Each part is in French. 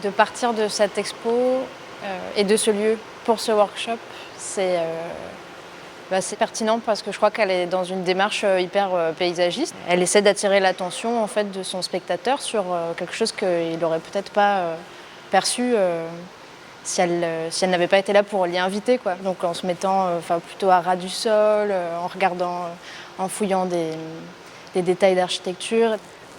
De partir de cette expo et de ce lieu pour ce workshop, c'est pertinent parce que je crois qu'elle est dans une démarche hyper paysagiste. Elle essaie d'attirer l'attention en fait, de son spectateur sur quelque chose qu'il n'aurait peut-être pas perçu si elle n'avait pas été là pour l'y inviter, quoi. Donc en se mettant plutôt à ras du sol, en regardant, en fouillant des détails d'architecture.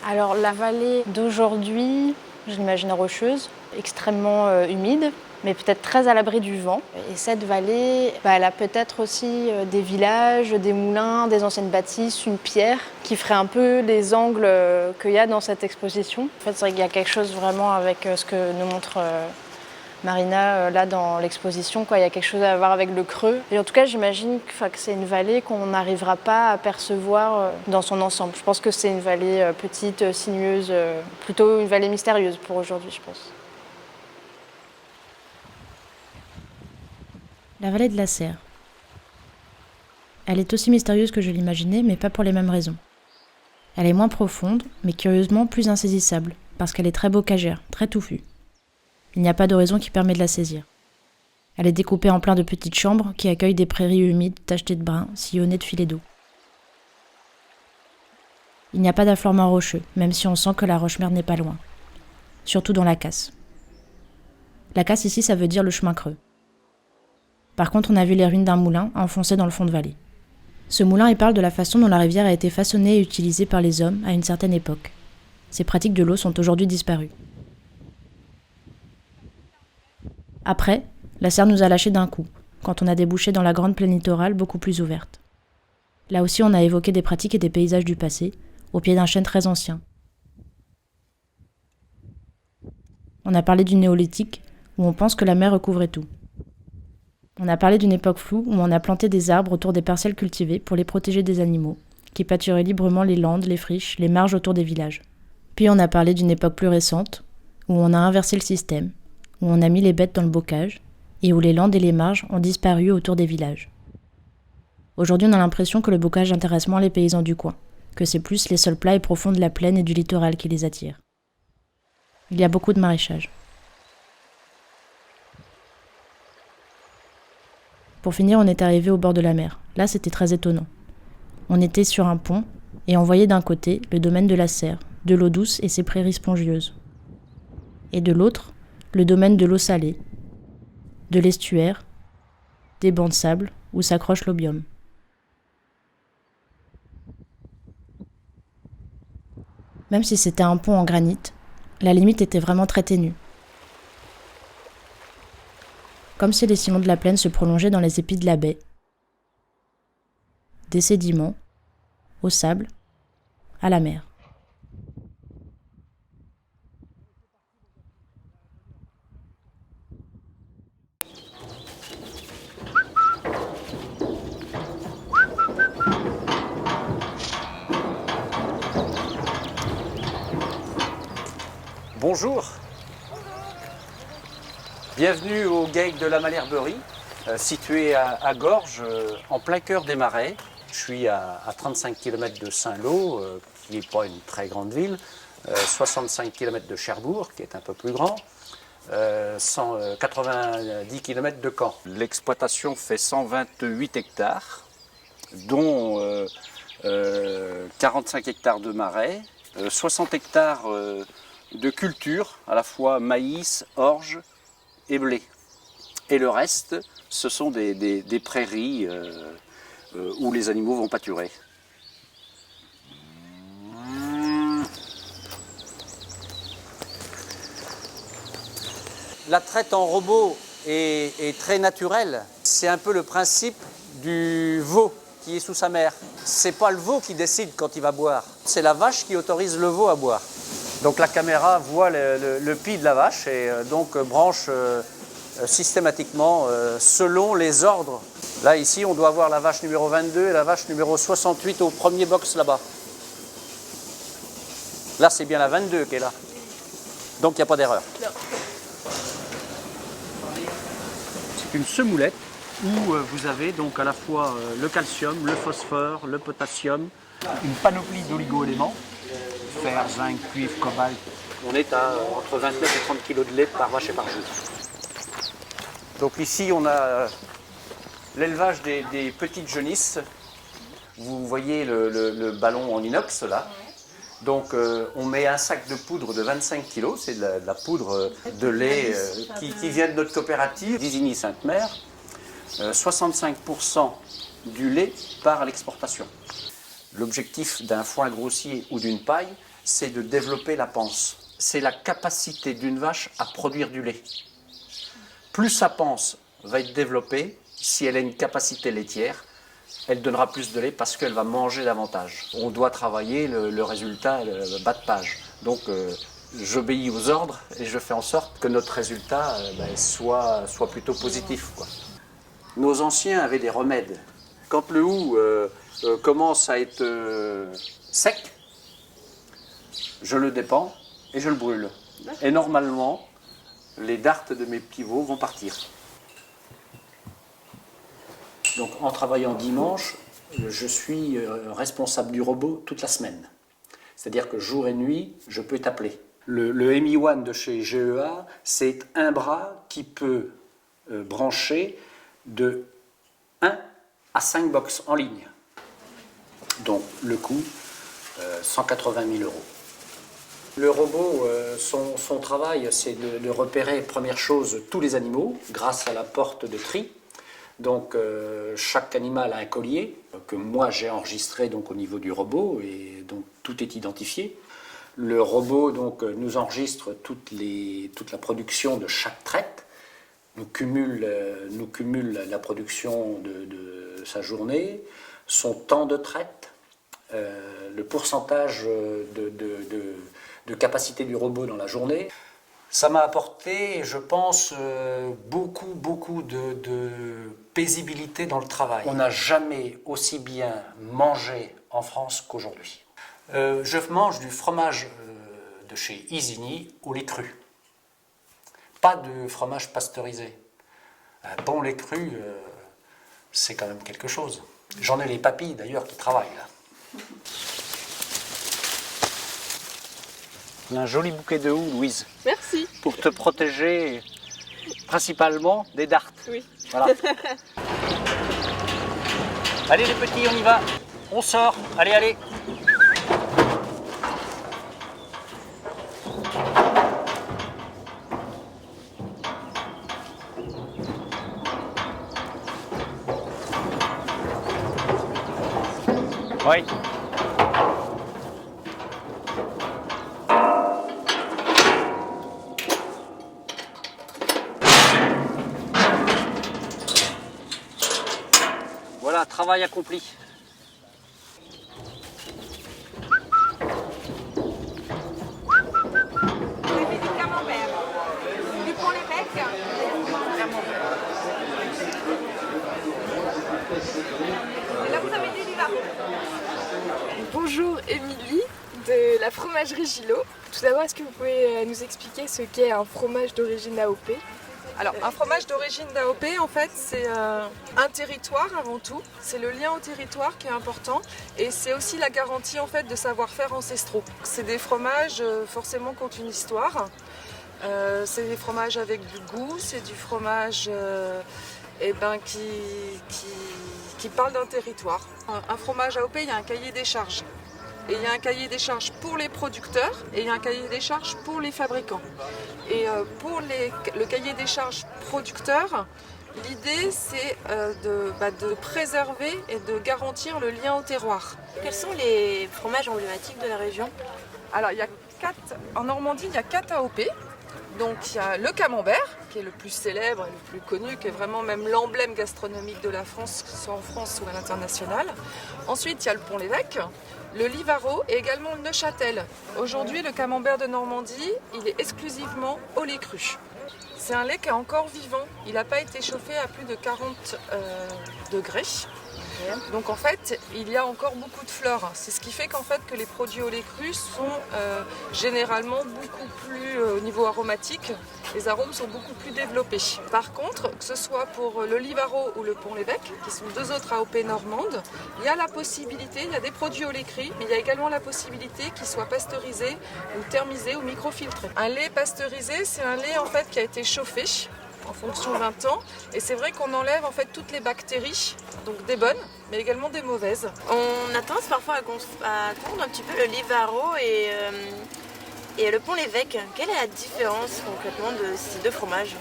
Alors la vallée d'aujourd'hui, je l'imagine rocheuse, extrêmement humide, mais peut-être très à l'abri du vent. Et cette vallée, elle a peut-être aussi des villages, des moulins, des anciennes bâtisses, une pierre, qui ferait un peu les angles qu'il y a dans cette exposition. En fait, c'est vrai qu'il y a quelque chose vraiment avec ce que nous montre Marina là dans l'exposition, quoi. Il y a quelque chose à voir avec le creux. Et en tout cas, j'imagine que c'est une vallée qu'on n'arrivera pas à percevoir dans son ensemble. Je pense que c'est une vallée petite, sinueuse, plutôt une vallée mystérieuse pour aujourd'hui, je pense. La vallée de la Serre. Elle est aussi mystérieuse que je l'imaginais, mais pas pour les mêmes raisons. Elle est moins profonde, mais curieusement plus insaisissable, parce qu'elle est très bocagère, très touffue. Il n'y a pas de raison qui permet de la saisir. Elle est découpée en plein de petites chambres qui accueillent des prairies humides tachetées de brun, sillonnées de filets d'eau. Il n'y a pas d'affleurement rocheux, même si on sent que la roche-mère n'est pas loin. Surtout dans la Casse. La Casse ici, ça veut dire le chemin creux. Par contre, on a vu les ruines d'un moulin enfoncé dans le fond de vallée. Ce moulin, il parle de la façon dont la rivière a été façonnée et utilisée par les hommes à une certaine époque. Ces pratiques de l'eau sont aujourd'hui disparues. Après, la Serre nous a lâchés d'un coup, quand on a débouché dans la grande plaine littorale beaucoup plus ouverte. Là aussi, on a évoqué des pratiques et des paysages du passé, au pied d'un chêne très ancien. On a parlé du néolithique, où on pense que la mer recouvrait tout. On a parlé d'une époque floue où on a planté des arbres autour des parcelles cultivées pour les protéger des animaux, qui pâturaient librement les landes, les friches, les marges autour des villages. Puis on a parlé d'une époque plus récente, où on a inversé le système, où on a mis les bêtes dans le bocage, et où les landes et les marges ont disparu autour des villages. Aujourd'hui, on a l'impression que le bocage intéresse moins les paysans du coin, que c'est plus les sols plats et profonds de la plaine et du littoral qui les attirent. Il y a beaucoup de maraîchage. Pour finir, on est arrivé au bord de la mer. Là, c'était très étonnant. On était sur un pont, et on voyait d'un côté le domaine de la Serre, de l'eau douce et ses prairies spongieuses. Et de l'autre, le domaine de l'eau salée, de l'estuaire, des bancs de sable où s'accroche l'obium. Même si c'était un pont en granit, la limite était vraiment très ténue. Comme si les sillons de la plaine se prolongeaient dans les épis de la baie. Des sédiments, au sable, à la mer. Bonjour. Bienvenue au GAEC de la Malherberie, situé à Gorges, en plein cœur des Marais. Je suis à 35 km de Saint-Lô, qui n'est pas une très grande ville, 65 km de Cherbourg, qui est un peu plus grand, 190 km de Caen. L'exploitation fait 128 hectares, dont 45 hectares de marais, 60 hectares de culture, à la fois maïs, orge et blé. Et le reste, ce sont des prairies où les animaux vont pâturer. La traite en robot est très naturelle. C'est un peu le principe du veau qui est sous sa mère. C'est pas le veau qui décide quand il va boire, c'est la vache qui autorise le veau à boire. Donc la caméra voit le pis de la vache et donc branche systématiquement selon les ordres. Là ici on doit avoir la vache numéro 22 et la vache numéro 68 au premier box là-bas. Là c'est bien la 22 qui est là. Donc il n'y a pas d'erreur. C'est une semoulette où vous avez donc à la fois le calcium, le phosphore, le potassium, Une panoplie d'oligo-éléments, fer, zinc, cuivre, cobalt. On est à entre 29 et 30 kg de lait par vache et par jour. Donc ici, on a l'élevage des petites genisses. Vous voyez le ballon en inox là. Donc on met un sac de poudre de 25 kg, c'est de la poudre de lait qui vient de notre coopérative d'Isigny Sainte-Mère. 65% du lait part à l'exportation. L'objectif d'un foin grossier ou d'une paille, c'est de développer la panse. C'est la capacité d'une vache à produire du lait. Plus sa panse va être développée, si elle a une capacité laitière, elle donnera plus de lait parce qu'elle va manger davantage. On doit travailler le résultat, le bas de page. Donc j'obéis aux ordres et je fais en sorte que notre résultat soit plutôt positif, quoi. Nos anciens avaient des remèdes. Quand le hou commence à être sec, je le dépends et je le brûle. Et normalement, les dartes de mes petits veaux vont partir. Donc en travaillant dimanche, je suis responsable du robot toute la semaine. C'est-à-dire que jour et nuit, je peux t'appeler. Le Mi-One de chez GEA, c'est un bras qui peut brancher de 1 à 5 box en ligne. Donc le coût, 180 000 €. Le robot, son travail, c'est de repérer, première chose, tous les animaux grâce à la porte de tri. Donc chaque animal a un collier que moi j'ai enregistré donc, au niveau du robot et donc tout est identifié. Le robot donc, nous enregistre toute la production de chaque traite, nous cumule la production de sa journée, son temps de traite, le pourcentage de capacité du robot dans la journée. Ça m'a apporté, je pense, beaucoup de paisibilité dans le travail. On n'a jamais aussi bien mangé en France qu'aujourd'hui. Je mange du fromage de chez Isigny au lait cru. Pas de fromage pasteurisé. Un bon lait cru, c'est quand même quelque chose. J'en ai les papilles d'ailleurs qui travaillent là. Un joli bouquet de houx, Louise. Merci. Pour te protéger principalement des dartes. Oui. Voilà. Allez les petits, on y va. On sort. Allez, allez. Oui. Voilà, travail accompli. Vous avez du camembert, du pont l'évêque. Et là, vous avez des livres. Bonjour Émilie de la fromagerie Gillot. Tout d'abord, est-ce que vous pouvez nous expliquer ce qu'est un fromage d'origine AOP ? Alors, un fromage d'origine d'AOP, en fait, c'est un territoire avant tout. C'est le lien au territoire qui est important et c'est aussi la garantie en fait de savoir-faire ancestraux. C'est des fromages forcément qui ont une histoire. C'est des fromages avec du goût, c'est du fromage qui parle d'un territoire. Un fromage AOP, il y a un cahier des charges. Et il y a un cahier des charges pour les producteurs et il y a un cahier des charges pour les fabricants. Et pour le cahier des charges producteurs, l'idée c'est de préserver et de garantir le lien au terroir. Quels sont les fromages emblématiques de la région ? Alors en Normandie, il y a 4 AOP. Donc il y a le camembert, qui est le plus célèbre et le plus connu, qui est vraiment même l'emblème gastronomique de la France, que ce soit en France ou à l'international. Ensuite, il y a le pont l'évêque, le Livaro et également le Neuchâtel. Aujourd'hui, le camembert de Normandie, il est exclusivement au lait cru. C'est un lait qui est encore vivant, il n'a pas été chauffé à plus de 40 degrés. Donc en fait, il y a encore beaucoup de fleurs. C'est ce qui fait qu'en fait que les produits au lait cru sont généralement beaucoup plus au niveau aromatique. Les arômes sont beaucoup plus développés. Par contre, que ce soit pour l'Olivaro ou le Pont-l'Évêque, qui sont deux autres AOP normandes, il y a la possibilité, il y a des produits au lait cru, mais il y a également la possibilité qu'ils soient pasteurisés ou thermisés ou microfiltrés. Un lait pasteurisé, c'est un lait en fait qui a été chauffé en fonction d'un temps, et c'est vrai qu'on enlève en fait toutes les bactéries, donc des bonnes, mais également des mauvaises. On a tendance parfois à confondre un petit peu le Livaro et le Pont-l'Évêque. Quelle est la différence concrètement de ces deux fromages?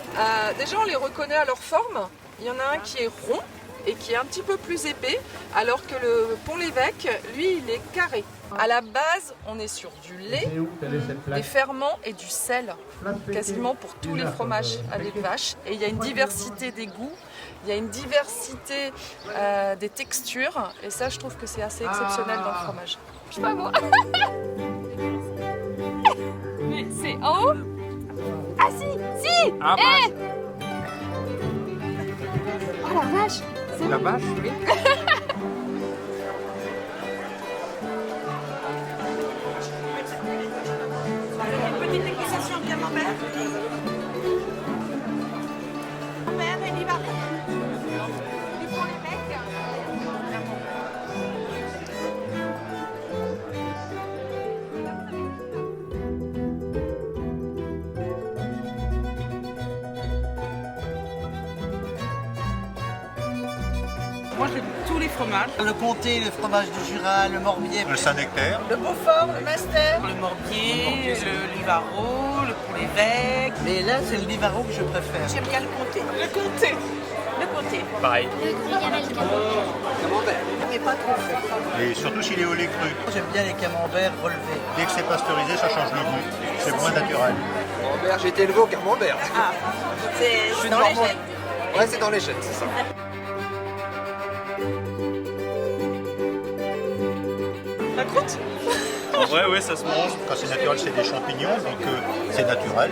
Déjà, on les reconnaît à leur forme. Il y en a un qui est rond et qui est un petit peu plus épais, alors que le Pont-l'Évêque, lui, il est carré. À la base, on est sur du lait, des ferments et du sel, quasiment pour tous les fromages à lait de vache. Et il y a une diversité des goûts, il y a une diversité des textures, et ça, je trouve que c'est assez exceptionnel dans le fromage. Je sais pas moi. Mais c'est en haut? Ah si. Ah, Oh la vache. la vache, oui. Une petite dégustation de camembert. Camembert et Livaro. Du Pont-l'Évêque. Moi j'aime tous les fromages. Le comté, le fromage du Jura, le morbier, le Saint-Nectaire, Le Beaufort, le Master. Le morbier, le Livaro, le Pont-l'Évêque. mais là c'est le Livaro que je préfère. J'aime bien le comté. Le comté. Le comté. pareil. Mais pas trop fait. Et surtout s'il est au lait cru. J'aime bien les camemberts relevés. Dès que c'est pasteurisé, ça change le goût. C'est moins naturel. Camembert, j'ai été élevé au camembert. C'est dans les gènes. Ouais, c'est dans les gènes, c'est ça. La croûte. En vrai, ouais, ça se mange. Quand c'est naturel, c'est des champignons, donc c'est naturel.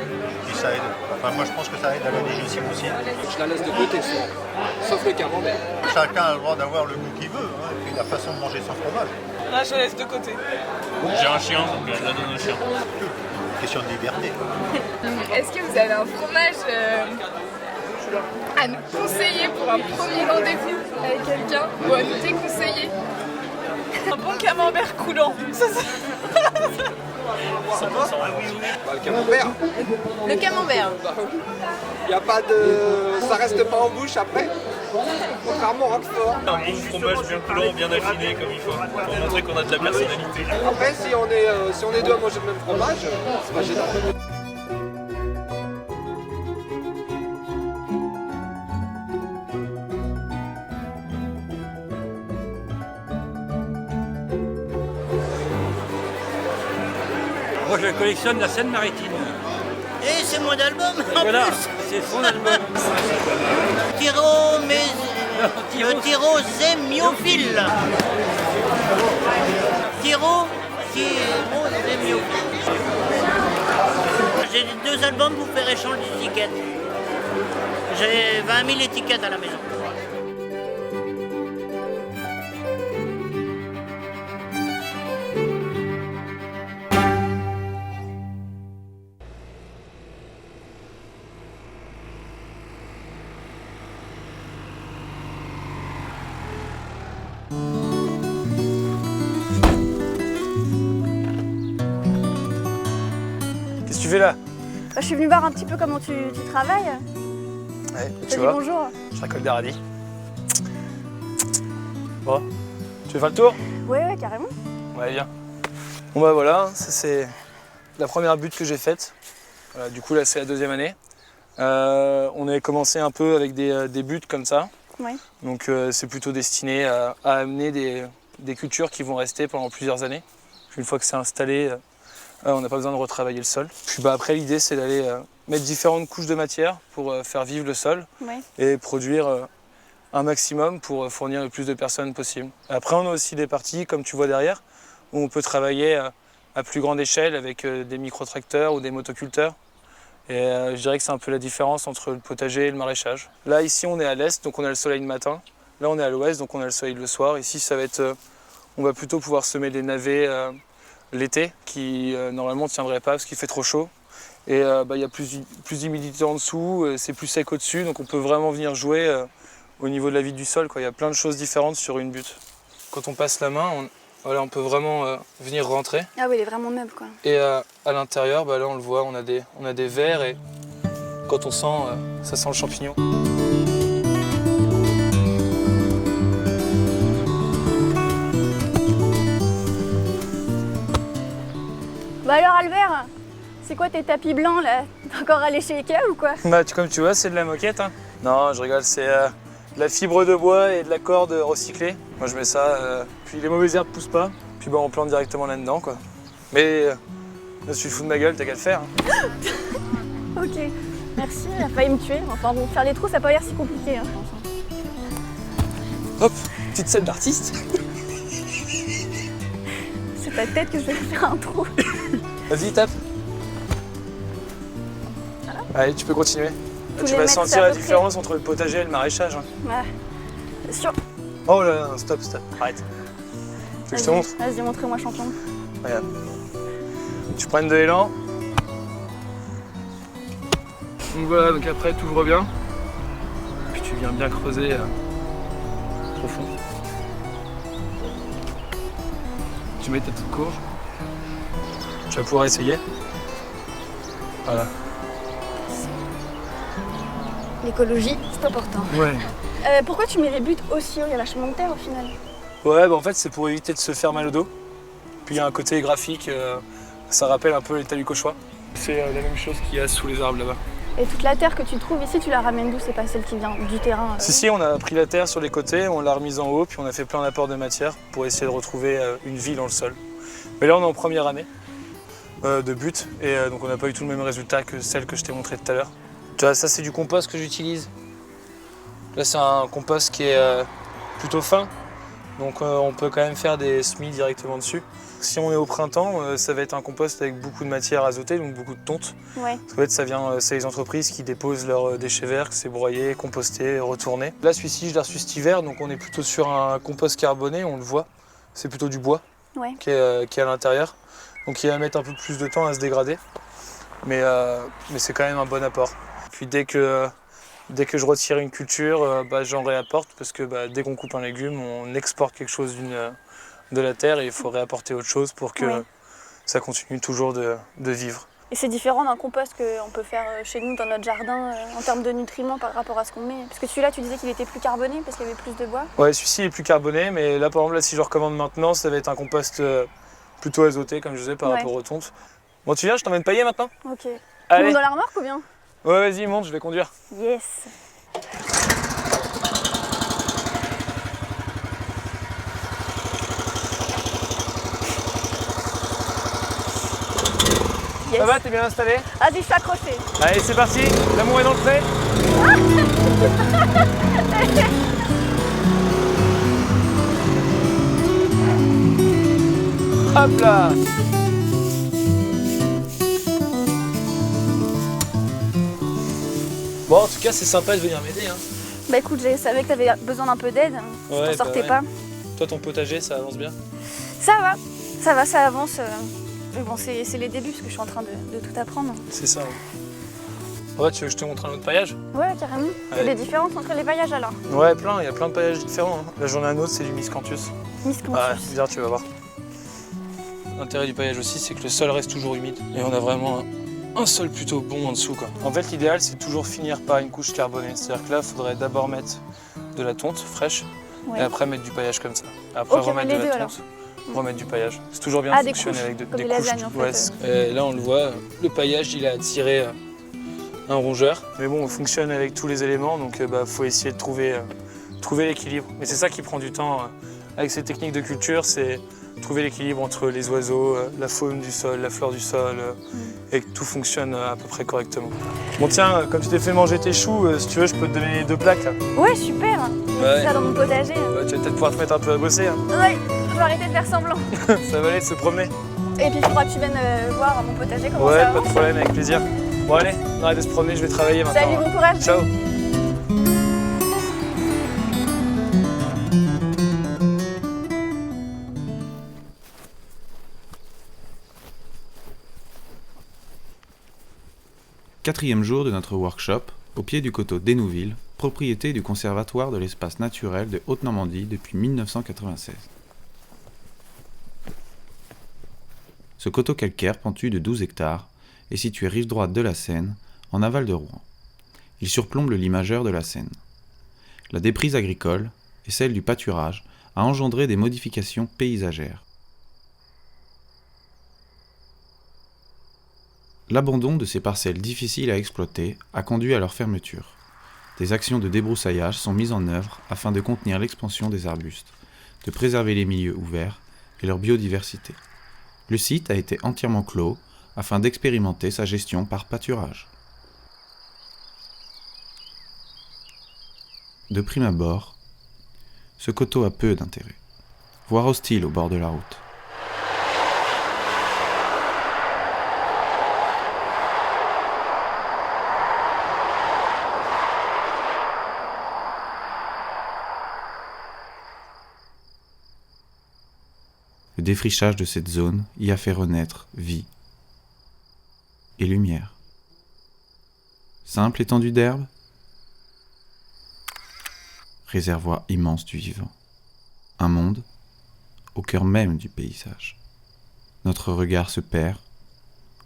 Et ça aide. Enfin, moi, je pense que ça aide à la digestion aussi. Je la laisse de côté souvent, sauf le camembert. Chacun a le droit d'avoir le goût qu'il veut, hein, et puis la façon de manger son fromage. Là, je laisse de côté. J'ai un chien, donc je la donne au chien. Question de liberté. Est-ce que vous avez un fromage à nous conseiller pour un premier rendez-vous avec quelqu'un ou à nous déconseiller? Un bon camembert coulant. Ça, Bah, le camembert, Le camembert. y a pas de... ça reste pas en bouche après. Contrairement au Roquefort. Un bon fromage bien coulant, bien affiné comme il faut, pour montrer qu'on a de la personnalité. Après, si on est deux à manger le même fromage, c'est pas gênant. Moi, je collectionne la Seine-Maritime. Et c'est mon album en Voilà, plus. c'est son album. Le tyrossémiophile. Tyrossémiophile. J'ai 2 albums pour faire échange d'étiquettes. J'ai 20 000 étiquettes à la maison. Qu'est-ce que tu fais là? Je suis venue voir un petit peu comment tu travailles. Ouais, Tu dis bonjour. je récolte des radis. Bon, tu veux faire le tour? Ouais, carrément. Ouais, viens. Bon bah voilà, ça c'est la première butte que j'ai faite. Voilà, du coup là c'est la 2e année. On avait commencé un peu avec des buttes comme ça. Ouais. Donc c'est plutôt destiné à amener des cultures qui vont rester pendant plusieurs années. Puis une fois que c'est installé, on n'a pas besoin de retravailler le sol. Puis bah, après l'idée c'est d'aller mettre différentes couches de matière pour faire vivre le sol et produire un maximum pour fournir le plus de personnes possible. Après on a aussi des parties comme tu vois derrière où on peut travailler à plus grande échelle avec des micro-tracteurs ou des motoculteurs. Et je dirais que c'est un peu la différence entre le potager et le maraîchage. Là ici on est à l'est, donc on a le soleil le matin. Là, on est à l'ouest, donc on a le soleil le soir. Ici, ça va être, on va plutôt pouvoir semer des navets l'été, qui normalement ne tiendraient pas parce qu'il fait trop chaud. Et il y a plus d'humidité en dessous, c'est plus sec au-dessus, donc on peut vraiment venir jouer au niveau de la vie du sol, quoi. Il y a plein de choses différentes sur une butte. Quand on passe la main, on peut vraiment venir rentrer. Ah oui, il est vraiment meuble, quoi. Et à l'intérieur, là on le voit, on a des verres et quand on sent, ça sent le champignon. Bah alors Albert, c'est quoi tes tapis blancs là? T'es encore allé chez Ikea ou quoi? Bah comme tu vois, c'est de la moquette. Hein. Non, je rigole, c'est de la fibre de bois et de la corde recyclée. Moi je mets ça, puis les mauvaises herbes poussent pas, puis on plante directement là-dedans, quoi. Mais là, si tu te fous de ma gueule, t'as qu'à le faire. Hein. Ok, merci, il a failli me tuer. Enfin bon, faire les trous, ça n'a pas l'air si compliqué. Hein. Hop, petite scène d'artiste. C'est ta tête que je vais faire un trou. Vas-y, tape. Voilà. Allez, tu peux continuer. Tu vas mètres, sentir la différence entre le potager et le maraîchage. Hein. Ouais, c'est sûr. Oh là là, stop, arrête. Tu veux que je te montre? Vas-y, montre-moi champion. Regarde. Tu prennes de l'élan. Donc voilà, donc après tu ouvres bien. Puis tu viens bien creuser profond. Tu mets ta petite courge. Tu vas pouvoir essayer. Voilà. L'écologie, c'est important. Ouais. Pourquoi tu mets les buttes aussi haut? Il y a vachement de terre au final. Ouais, en fait c'est pour éviter de se faire mal au dos. Puis il y a un côté graphique, ça rappelle un peu les talus cauchois. C'est la même chose qu'il y a sous les arbres là-bas. Et toute la terre que tu trouves ici, tu la ramènes d'où? C'est pas celle qui vient du terrain? Si, on a pris la terre sur les côtés, on l'a remise en haut, puis on a fait plein d'apports de matière pour essayer de retrouver une vie dans le sol. Mais là on est en première année de but, et donc on n'a pas eu tout le même résultat que celle que je t'ai montrée tout à l'heure. Tu vois, ça c'est du compost que j'utilise. Là c'est un compost qui est plutôt fin, donc on peut quand même faire des semis directement dessus. Si on est au printemps, ça va être un compost avec beaucoup de matière azotée, donc beaucoup de tonte. Ouais. Parce qu'en fait, c'est les entreprises qui déposent leurs déchets verts, que c'est broyé, composté, retourné. Là, celui-ci, je l'ai reçu cet hiver, donc on est plutôt sur un compost carboné, on le voit. C'est plutôt du bois qui est à l'intérieur. Donc il va mettre un peu plus de temps à se dégrader. Mais c'est quand même un bon apport. Puis dès que je retire une culture, j'en réapporte, parce que dès qu'on coupe un légume, on exporte quelque chose de la terre et il faut réapporter autre chose pour que ça continue toujours de vivre. Et c'est différent d'un compost qu'on peut faire chez nous dans notre jardin en termes de nutriments par rapport à ce qu'on met? Parce que celui-là, tu disais qu'il était plus carboné parce qu'il y avait plus de bois? Ouais, celui-ci est plus carboné, mais là par exemple, là, si je le recommande maintenant, ça va être un compost plutôt azoté, comme je disais, par rapport aux tontes. Bon, tu viens, je t'emmène pailler maintenant? Ok. Allez. Tu montes dans la remorque ou bien? Ouais, vas-y, monte, je vais conduire. Yes. Yes. Ça va, t'es bien installé? Vas-y, je suis accrochée. Allez, c'est parti, l'amour est dans le pré. Hop là. Bon, en tout cas, c'est sympa de venir m'aider. Hein. Bah écoute, je savais que t'avais besoin d'un peu d'aide. Tu t'en sortais pas. Toi, ton potager, ça avance bien? Ça va, ça avance. Mais bon, c'est les débuts parce que je suis en train de tout apprendre. C'est ça. En fait, tu veux que je te montre un autre paillage? Ouais, carrément. Il y a des différences entre les paillages alors? Ouais, il y a plein de paillages différents. Hein. Là, j'en ai un autre, c'est du miscanthus. Miscanthus. Ouais, bizarre, tu vas voir. L'intérêt du paillage aussi, c'est que le sol reste toujours humide. Et on a vraiment un sol plutôt bon en dessous, quoi. En fait, l'idéal, c'est toujours finir par une couche carbonée. C'est-à-dire que là, il faudrait d'abord mettre de la tonte fraîche et après mettre du paillage comme ça. Après, remettre de la tonte. Remettre du paillage. C'est toujours bien de fonctionner avec des couches. Lasagnes, en fait. Et là, on le voit, le paillage, il a attiré un rongeur. Mais bon, on fonctionne avec tous les éléments, donc faut essayer de trouver l'équilibre. Mais c'est ça qui prend du temps avec ces techniques de culture, c'est trouver l'équilibre entre les oiseaux, la faune du sol, la flore du sol, et que tout fonctionne à peu près correctement. Bon tiens, comme tu t'es fait manger tes choux, si tu veux, je peux te donner 2 plaques là. Ouais, super. Ouais. Ça dans mon potager. Tu vas peut-être pouvoir te mettre un peu à bosser. Hein. Ouais, je vais arrêter de faire semblant. Ça va aller de se promener. Et puis il faudra que tu viennes voir mon potager comment ça avance. Ouais, pas de problème, avec plaisir. Bon allez, on arrête de se promener, je vais travailler maintenant. Salut, bon courage. Ciao. 4e jour de notre workshop, au pied du coteau d'Hénouville, propriété du Conservatoire de l'espace naturel de Haute-Normandie depuis 1996. Ce coteau calcaire pentu de 12 hectares est situé rive droite de la Seine, en aval de Rouen. Il surplombe le limageur de la Seine. La déprise agricole et celle du pâturage a engendré des modifications paysagères. L'abandon de ces parcelles difficiles à exploiter a conduit à leur fermeture. Des actions de débroussaillage sont mises en œuvre afin de contenir l'expansion des arbustes, de préserver les milieux ouverts et leur biodiversité. Le site a été entièrement clos afin d'expérimenter sa gestion par pâturage. De prime abord, ce coteau a peu d'intérêt, voire hostile au bord de la route. Le défrichage de cette zone y a fait renaître vie et lumière. Simple étendue d'herbe, réservoir immense du vivant. Un monde au cœur même du paysage. Notre regard se perd,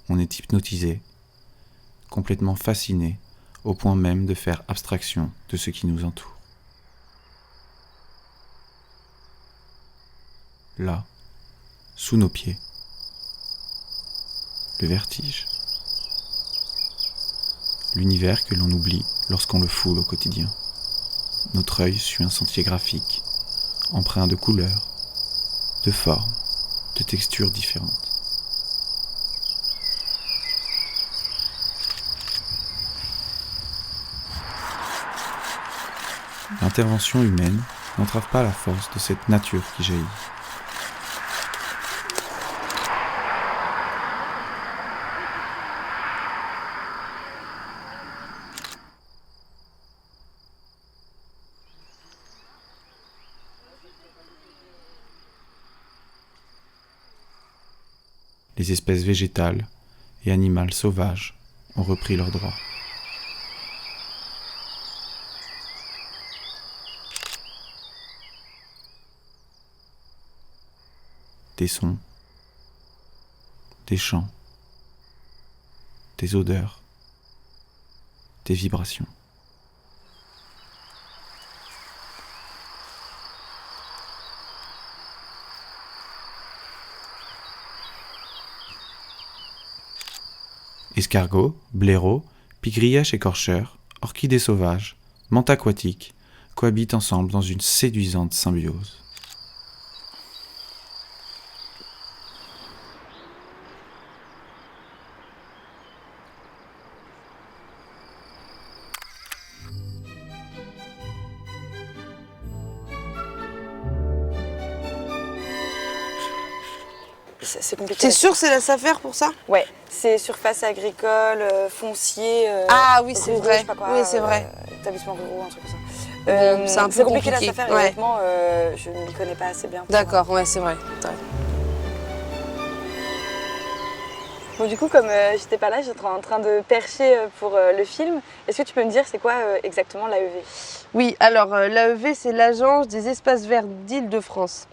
on est hypnotisé, complètement fasciné, au point même de faire abstraction de ce qui nous entoure. Là, sous nos pieds, le vertige. L'univers que l'on oublie lorsqu'on le foule au quotidien. Notre œil suit un sentier graphique, empreint de couleurs, de formes, de textures différentes. L'intervention humaine n'entrave pas la force de cette nature qui jaillit. Les espèces végétales et animales sauvages ont repris leurs droits. Des sons, des chants, des odeurs, des vibrations. Escargots, blaireaux, pie-grièches écorcheurs, orchidées sauvages, menthes aquatiques cohabitent ensemble dans une séduisante symbiose. C'est compliqué. T'es sûr que c'est la SAFER pour ça? Ouais, c'est surface agricole, foncier. Ah oui, c'est ruraux, vrai. je sais pas quoi, Oui, c'est vrai. Établissement ruraux, un truc comme ça. C'est un peu compliqué la compliqué. SAFER, Ouais. honnêtement, je ne m'y connais pas assez bien. D'accord, ouais, c'est vrai. Bon, du coup, comme j'étais pas là, j'étais en train de percher pour le film. Est-ce que tu peux me dire c'est quoi exactement l'AEV? Oui, alors l'AEV, c'est l'Agence des espaces verts d'Île-de-France.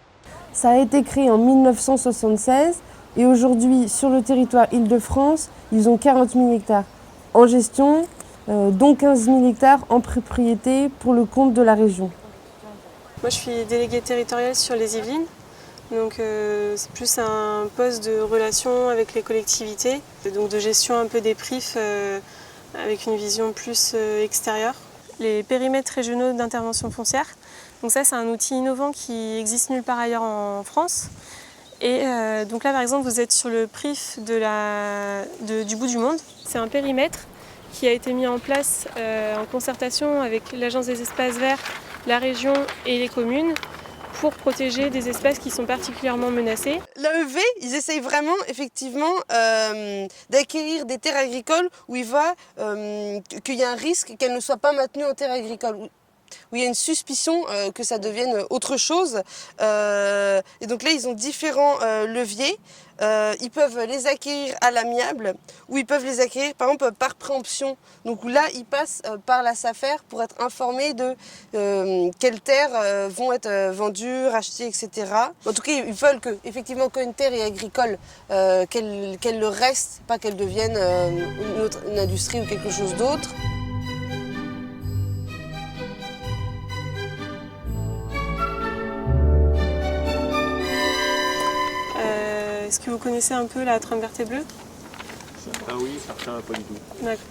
Ça a été créé en 1976 et aujourd'hui, sur le territoire Île-de-France, ils ont 40 000 hectares en gestion, dont 15 000 hectares en propriété pour le compte de la région. Moi, je suis déléguée territoriale sur les Yvelines. Donc c'est plus un poste de relation avec les collectivités, donc de gestion un peu des PRIF avec une vision plus extérieure. Les périmètres régionaux d'intervention foncière, donc ça c'est un outil innovant qui existe nulle part ailleurs en France. Et donc là par exemple vous êtes sur le PRIF du bout du monde. C'est un périmètre qui a été mis en place en concertation avec l'Agence des espaces verts, la région et les communes, pour protéger des espèces qui sont particulièrement menacées. L'AEV, ils essayent vraiment, effectivement, d'acquérir des terres agricoles où il va qu'il y a un risque qu'elles ne soient pas maintenues en terres agricoles. où il y a une suspicion que ça devienne autre chose. Et donc là, ils ont différents leviers. Ils peuvent les acquérir à l'amiable ou ils peuvent les acquérir par exemple par préemption. Donc là, ils passent par la SAFER pour être informés de quelles terres vont être vendues, rachetées, etc. En tout cas, ils veulent que, effectivement, qu'une terre est agricole, qu'elle le reste, pas qu'elle devienne une industrie ou quelque chose d'autre. Est-ce que vous connaissez un peu la trame verte et bleue? Ah oui, certains, pas du tout. D'accord.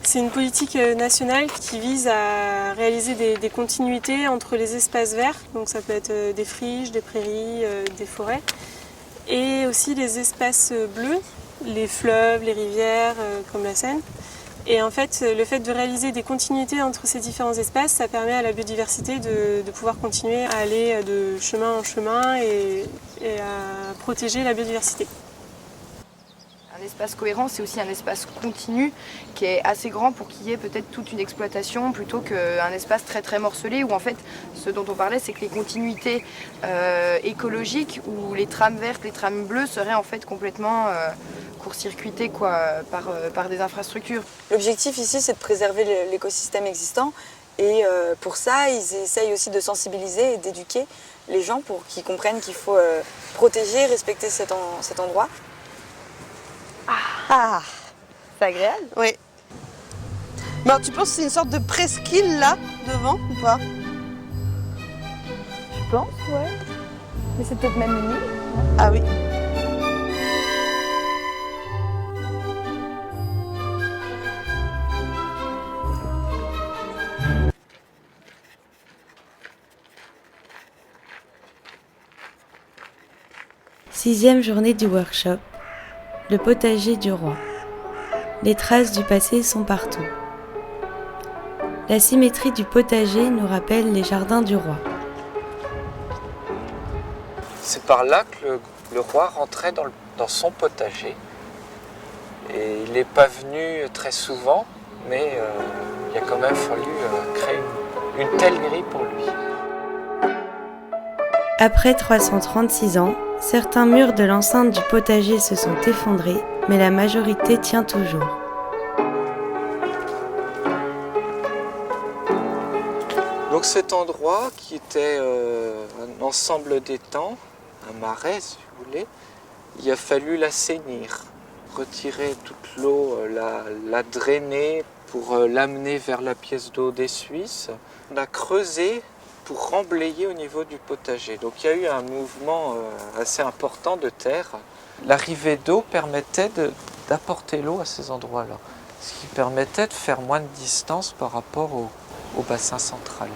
C'est une politique nationale qui vise à réaliser des continuités entre les espaces verts, donc ça peut être des friches, des prairies, des forêts, et aussi les espaces bleus, les fleuves, les rivières, comme la Seine. Et en fait, le fait de réaliser des continuités entre ces différents espaces, ça permet à la biodiversité de pouvoir continuer à aller de chemin en chemin et à protéger la biodiversité. Un espace cohérent, c'est aussi un espace continu qui est assez grand pour qu'il y ait peut-être toute une exploitation plutôt qu'un espace très très morcelé où en fait ce dont on parlait c'est que les continuités écologiques ou les trames vertes, les trames bleues seraient en fait complètement court-circuitées par des infrastructures. L'objectif ici c'est de préserver l'écosystème existant et pour ça ils essayent aussi de sensibiliser et d'éduquer les gens pour qu'ils comprennent qu'il faut protéger, respecter cet endroit. Ah, c'est agréable. Oui. Mais alors, tu penses que c'est une sorte de presqu'île là, devant ou pas? Je pense, ouais. Mais c'est peut-être même une île. Ah oui. Sixième journée du workshop. Le potager du roi. Les traces du passé sont partout. La symétrie du potager nous rappelle les jardins du roi. C'est par là que le roi rentrait dans son potager. Et il n'est pas venu très souvent, mais il a quand même fallu créer une telle grille pour lui. Après 336 ans, certains murs de l'enceinte du potager se sont effondrés, mais la majorité tient toujours. Donc cet endroit qui était un ensemble d'étangs, un marais si vous voulez, il a fallu l'assainir, retirer toute l'eau, la drainer pour l'amener vers la pièce d'eau des Suisses. On a creusé pour remblayer au niveau du potager. Donc il y a eu un mouvement assez important de terre. L'arrivée d'eau permettait d'apporter l'eau à ces endroits-là, ce qui permettait de faire moins de distance par rapport au bassin central.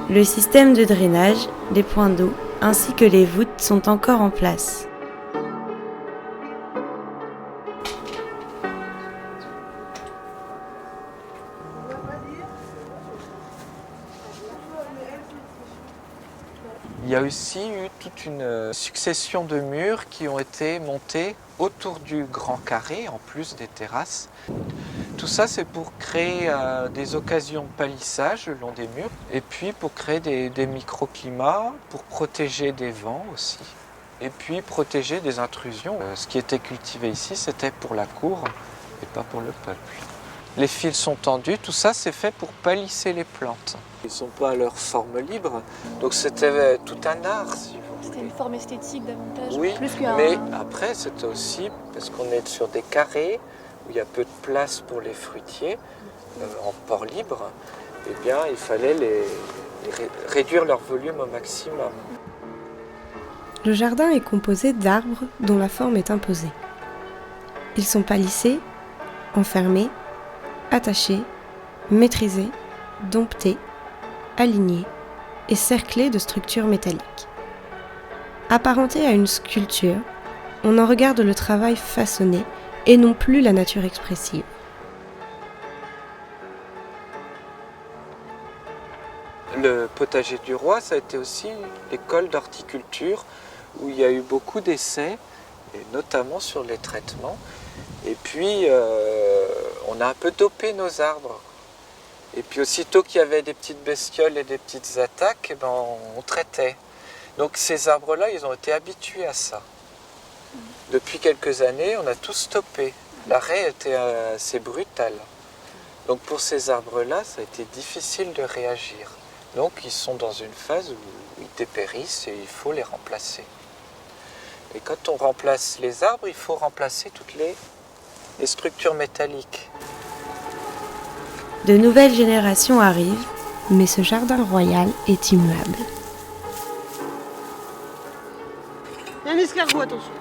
Le système de drainage, les points d'eau ainsi que les voûtes sont encore en place. Il y a aussi eu toute une succession de murs qui ont été montés autour du grand carré, en plus des terrasses. Tout ça, c'est pour créer des occasions de palissage le long des murs, et puis pour créer des microclimats, pour protéger des vents aussi, et puis protéger des intrusions. Ce qui était cultivé ici, c'était pour la cour et pas pour le peuple. Les fils sont tendus, tout ça c'est fait pour palisser les plantes. Ils ne sont pas à leur forme libre, donc c'était tout un art si vous voulez. C'était une forme esthétique davantage, oui, plus qu'un... mais après c'était aussi, parce qu'on est sur des carrés, où il y a peu de place pour les fruitiers, en port libre, eh bien il fallait réduire leur volume au maximum. Le jardin est composé d'arbres dont la forme est imposée. Ils sont palissés, enfermés, attachés, maîtrisés, domptés, alignés et cerclés de structures métalliques. Apparentés à une sculpture, on en regarde le travail façonné et non plus la nature expressive. Le potager du roi, ça a été aussi l'école d'horticulture où il y a eu beaucoup d'essais, et notamment sur les traitements. Et puis, on a un peu dopé nos arbres. Et puis aussitôt qu'il y avait des petites bestioles et des petites attaques, eh ben, on traitait. Donc ces arbres-là, ils ont été habitués à ça. Depuis quelques années, on a tout stoppé. L'arrêt était assez brutal. Donc pour ces arbres-là, ça a été difficile de réagir. Donc ils sont dans une phase où ils dépérissent et il faut les remplacer. Et quand on remplace les arbres, il faut remplacer toutes les structures métalliques. De nouvelles générations arrivent, mais ce jardin royal est immuable. Il y a un escargot, attention.